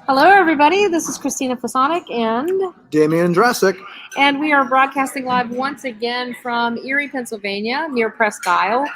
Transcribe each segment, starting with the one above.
Hello, everybody. This is Christina Fasonic, Damian Dressick. and we are broadcasting live once again from Erie, Pennsylvania, near Presque Isle.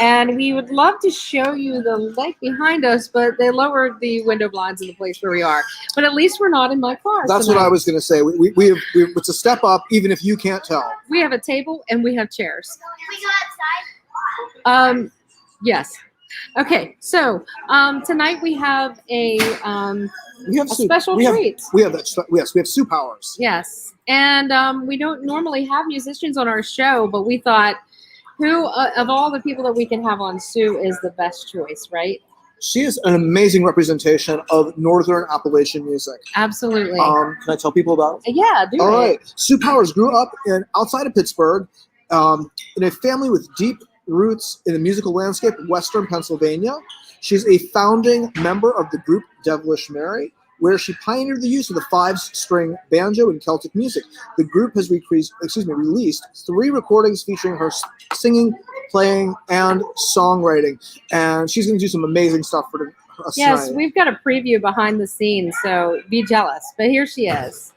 And we would love to show you the lake behind us, but they lowered the window blinds in the place where we are. But at least we're not in my car. That's tonight. what I was going to say. It's a step up, even if you can't tell. We have a table and we have chairs. Can we go outside? Yes. Okay, so tonight we have a special treat. We have soup hours. Yes, and we don't normally have musicians on our show, but we thought, who of all the people that we can have on, Sue is the best choice, right? She is an amazing representation of Northern Appalachian music. Absolutely. Can I tell people about it? Yeah, do All it. right. Sue Powers grew up outside of Pittsburgh in a family with deep roots in the musical landscape of Western Pennsylvania. She's a founding member of the group Devilish Merry, where she pioneered the use of the 5-string banjo in Celtic music. The group has released 3 recordings featuring her singing, playing, and songwriting. And she's going to do some amazing stuff for us Yes, tonight. we've got a preview behind the scenes, so be jealous. But here she is.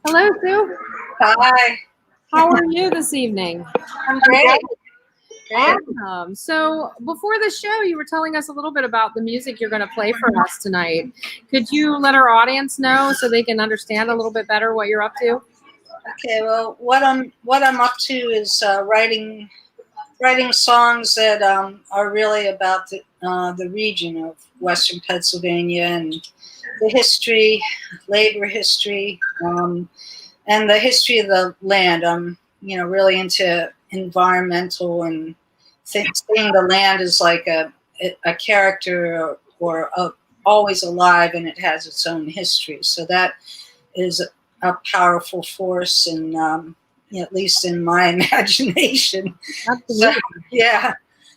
Hello, Sue. Hi, How are you this evening? I'm great. So before the show, you were telling us a little bit about the music you're going to play for us tonight. Could you let our audience know so they can understand a little bit better what you're up to? Okay, well, what I'm up to is writing songs that are really about the region of Western Pennsylvania and the history, labor history, and the history of the land. I'm really into environmental and seeing the land as like a character or always alive, and it has its own history. So that is a powerful force, and at least in my imagination. Absolutely.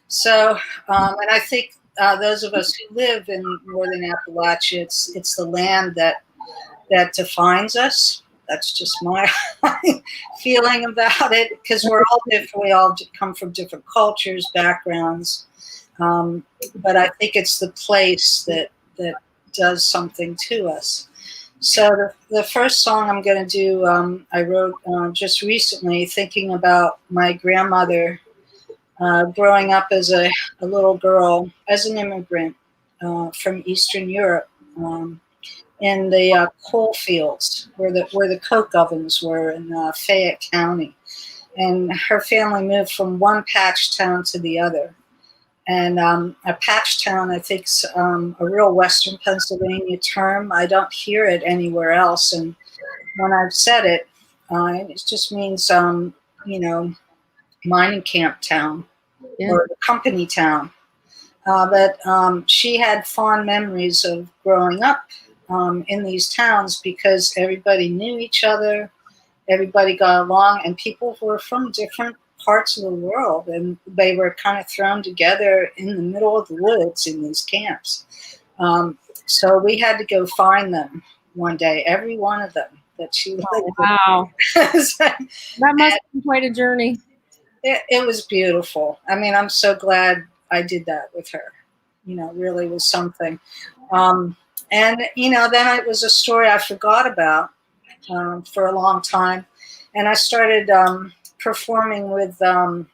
So and I think those of us who live in Northern Appalachia, it's the land that defines us. That's just my feeling about it, because we're all different. We all come from different cultures, backgrounds. But I think it's the place that does something to us. So the first song I'm going to do, I wrote just recently, thinking about my grandmother growing up as a little girl, as an immigrant from Eastern Europe. In the coal fields where the coke ovens were in Fayette County. And her family moved from one patch town to the other. And a patch town, I think, is a real Western Pennsylvania term. I don't hear it anywhere else. And when I've said it, it just means, mining camp town or company town. But she had fond memories of growing up in these towns because everybody knew each other, everybody got along, and people were from different parts of the world, and they were kind of thrown together in the middle of the woods in these camps. So we had to go find them one day, every one of them that she lived with. Wow. That must have been quite a journey. It was beautiful. I mean, I'm so glad I did that with her. Really was something. And, then it was a story I forgot about for a long time. And I started performing with the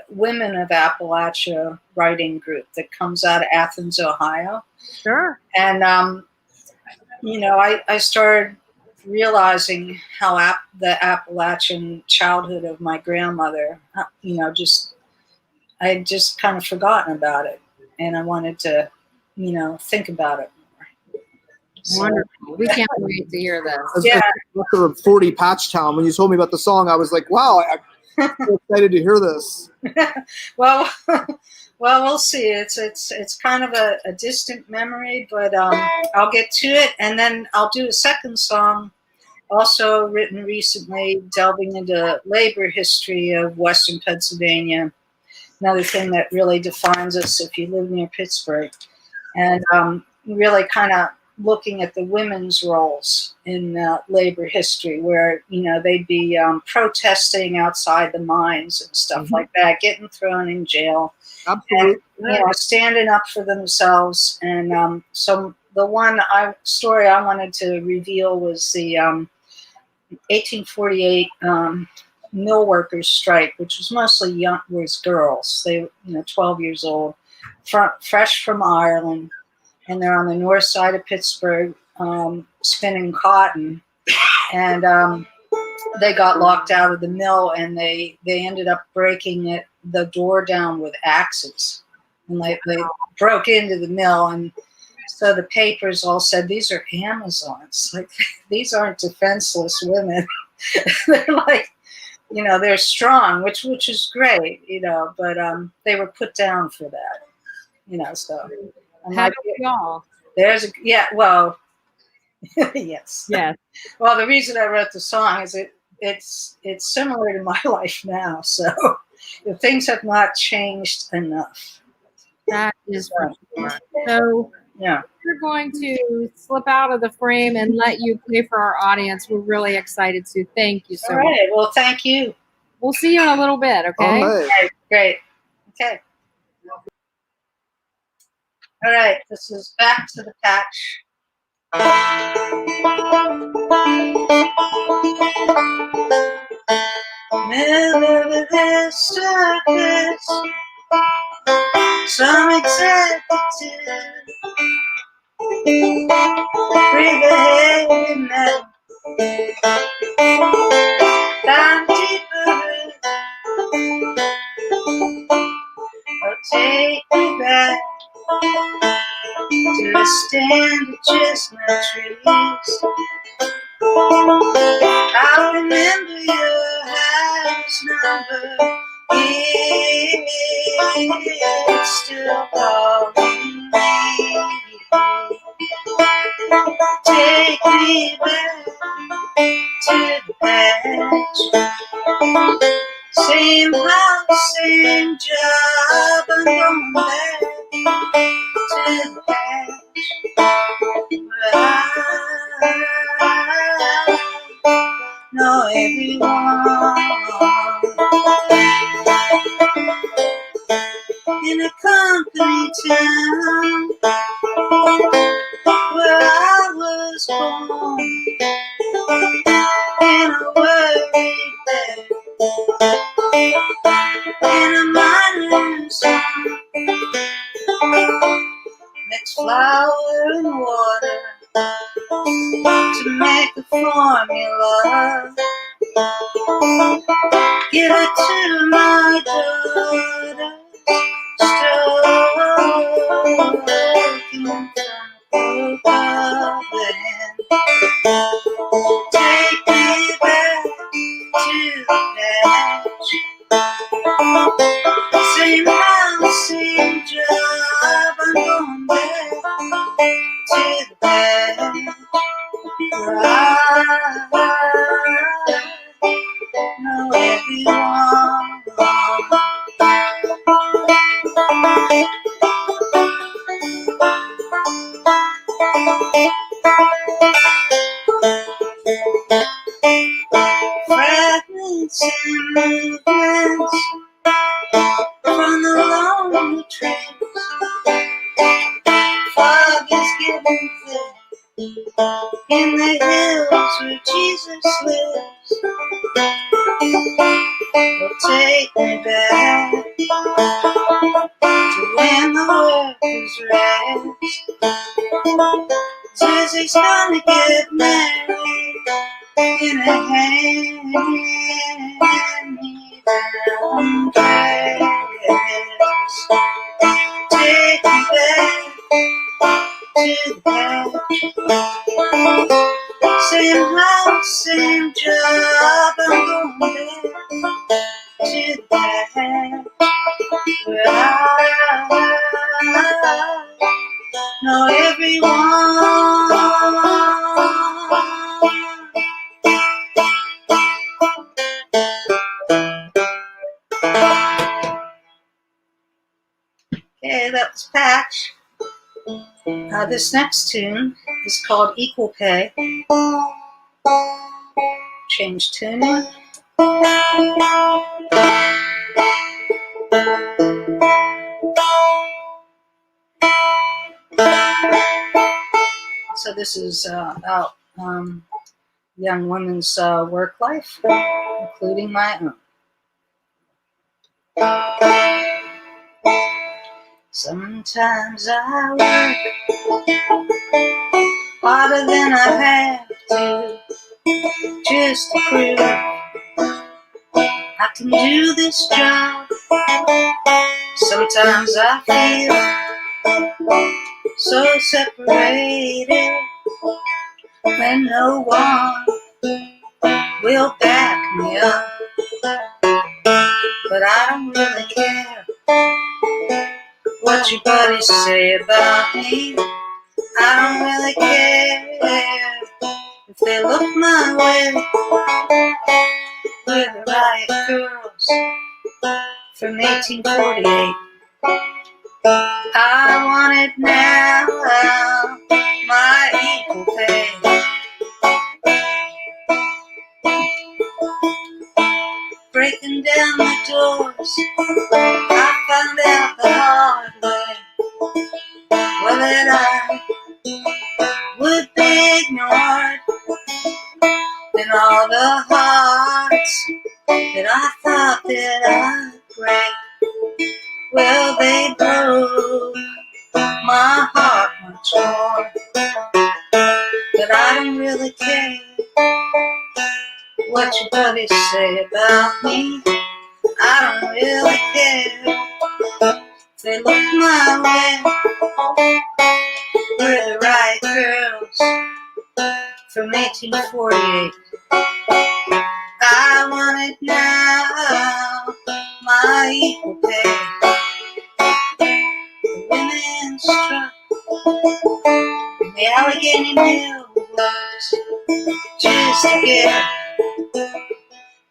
Women of Appalachia writing group that comes out of Athens, Ohio. Sure. And, I started realizing how the Appalachian childhood of my grandmother, I had just kind of forgotten about it. And I wanted to, think about it more. Wonderful. We can't wait to hear this. Yeah. After a 40 patch town, when you told me about the song, I was like, wow, I'm so excited to hear this. Well, we'll see. It's kind of a distant memory, but I'll get to it. And then I'll do a second song, also written recently, delving into labor history of Western Pennsylvania. Another thing that really defines us if you live near Pittsburgh. And really kind of looking at the women's roles in labor history, where, they'd be protesting outside the mines and stuff like that, getting thrown in jail. Absolutely. And, standing up for themselves. And so the one story I wanted to reveal was the 1848 mill workers strike, which was mostly was girls. They, 12 years old, fresh from Ireland, and they're on the north side of Pittsburgh, spinning cotton, and they got locked out of the mill, and they ended up breaking the door down with axes, and they broke into the mill. And so the papers all said, these are Amazons, like these aren't defenseless women. They're like, they're strong, which is great, but they were put down for that, so How do we all? well, yes. Yes. Well, the reason I wrote the song is it's similar to my life now, so the things have not changed enough. That is for sure. So yeah, we're going to slip out of the frame and let you play for our audience. We're really excited to thank you so all right. much. Well, thank you. We'll see you in a little bit, okay? All right. Okay, great. Okay. All right, this is Back to the Patch. Middle of this circus, some executive bring ahead now. Down deeper, or take me back to the stand of chestnut trees. I remember your house number. It's still calling me. Take me back to the patch. Same house, same job. I'm going back to the patch. I know everyone in a company town where I was born, in a worried bed, in a miner's town. Mix flour and water to make a formula. Give it to my daughter, stroking from above. Take me back to the patch. Same house, same job. I'm going back to the patch. Where I know everyone. Fragments and movements from the lonely trains. Fog is getting thick in the hills where Jesus lives. Well, take me back to when the workers rest. Susie's gonna get married in a hand-me-down dress. Take me back to the patch. Same house, same job. I'm going back to the patch where I know everyone. Okay, that was Patch. This next tune is called Equal Pay. Change tuning. So this is about young women's work life, including my own. Sometimes I work harder than I have to, just to prove I can do this job. Sometimes I feel so separated when no one will back me up. But I don't really care what your buddies say about me. I don't really care if they look my way. We're the riot girls from 1848. I want it now, my equal pay. Breaking down the doors, I found out the hard way. Well, that I would be ignored, and all the hearts that I thought that I'd break, well, they broke my heart much more. But I don't really care what your buddies say about me. I don't really care if they look my way. We're the right girls from 1848. I want it now, my equal pay. The women struck in the Allegheny Millworks just to get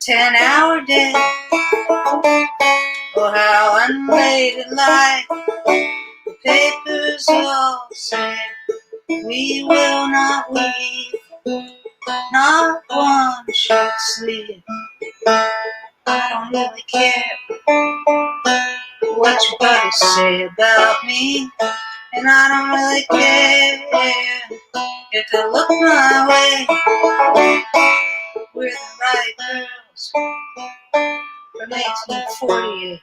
10-hour day. Oh, how unladylike. The papers all say we will not weave, not one short sleeve. I don't really care what your buddies say about me, and I don't really care if they look my way. We're the right girls from 1848.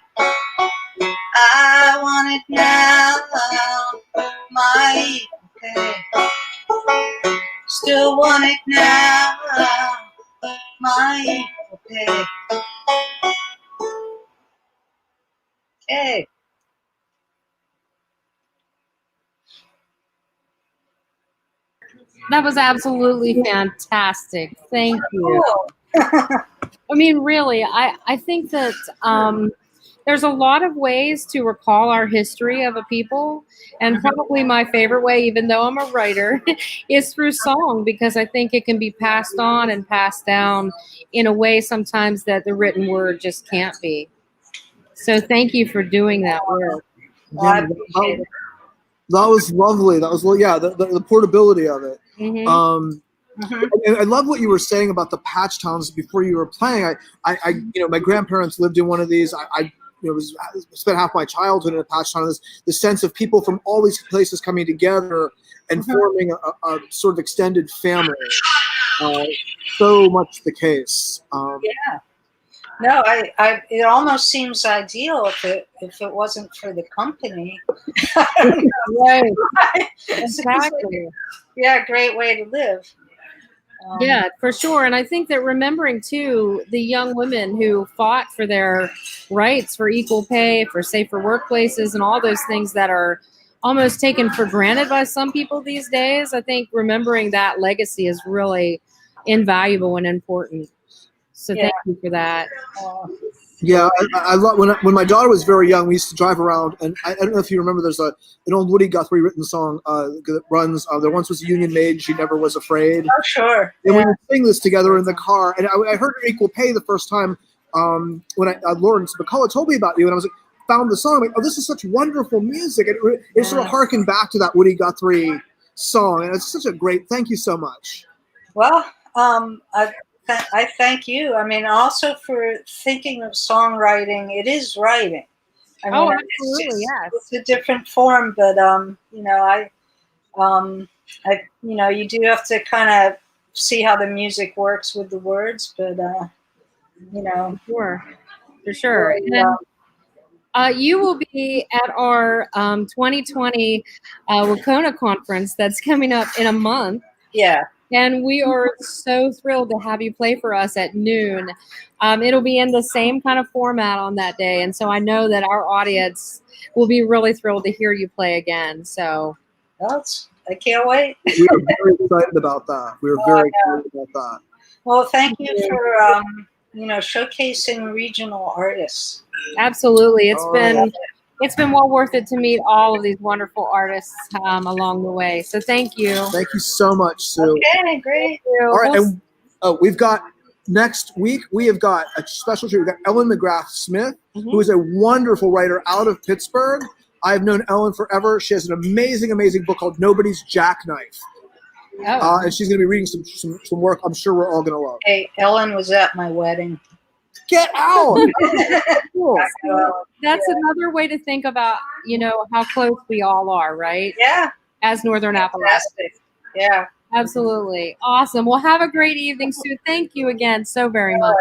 I want it now, my equal pay. Still want it now, my equal pay. Okay. That was absolutely fantastic. Thank you. Cool. I mean, really, I think that there's a lot of ways to recall our history of a people. And probably my favorite way, even though I'm a writer, is through song, because I think it can be passed on and passed down in a way sometimes that the written word just can't be. So thank you for doing that work. I appreciate it. That was lovely. That was, yeah, the portability of it. Mm-hmm. And I love what you were saying about the patch towns before you were playing. My grandparents lived in one of these. I spent half my childhood in a patch town. This sense of people from all these places coming together and forming a sort of extended family. So much the case. Yeah. No, it almost seems ideal if it wasn't for the company. Right. Exactly. Yeah, great way to live. Yeah, for sure. And I think that remembering, too, the young women who fought for their rights, for equal pay, for safer workplaces, and all those things that are almost taken for granted by some people these days, I think remembering that legacy is really invaluable and important. So thank you for that. Yeah, I love when my daughter was very young. We used to drive around, and I don't know if you remember. There's an old Woody Guthrie written song that runs. There once was a Union maid, she never was afraid. Oh, sure. And we would sing this together in the car. And I heard Equal Pay the first time when Lawrence McCullough told me about you, and I was like, found the song. I'm like, oh, this is such wonderful music. It sort of harkened back to that Woody Guthrie song, and it's such a great. Thank you so much. Well, I thank you. I mean, also for thinking of songwriting. It is writing. I mean, Absolutely, yes. It's a different form, but I You do have to kind of see how the music works with the words, but Sure, for sure. really, And you will be at our 2020 WCONA conference that's coming up in a month. yeah. And we are so thrilled to have you play for us at noon. It'll be in the same kind of format on that day. And so I know that our audience will be really thrilled to hear you play again. So I can't wait. We are very excited about that. We are very excited about that. Well, thank you for showcasing regional artists. absolutely. It's been well worth it to meet all of these wonderful artists along the way. So thank you. Thank you so much, Sue. Okay, great. All right, and we've got next week. We have got a special treat. We've got Ellen McGrath Smith, who is a wonderful writer out of Pittsburgh. I've known Ellen forever. She has an amazing, amazing book called Nobody's Jackknife, and she's going to be reading some work. I'm sure we're all going to love. Hey, Ellen was at my wedding. Get out! Cool. That's another way to think about, how close we all are, right? Yeah. As Northern Appalachians. Yeah. Absolutely. Awesome. Well, have a great evening, Sue. Thank you again so very much.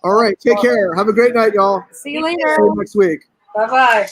All right. Take care. Have a great night, y'all. See you later. See you next week. Bye-bye.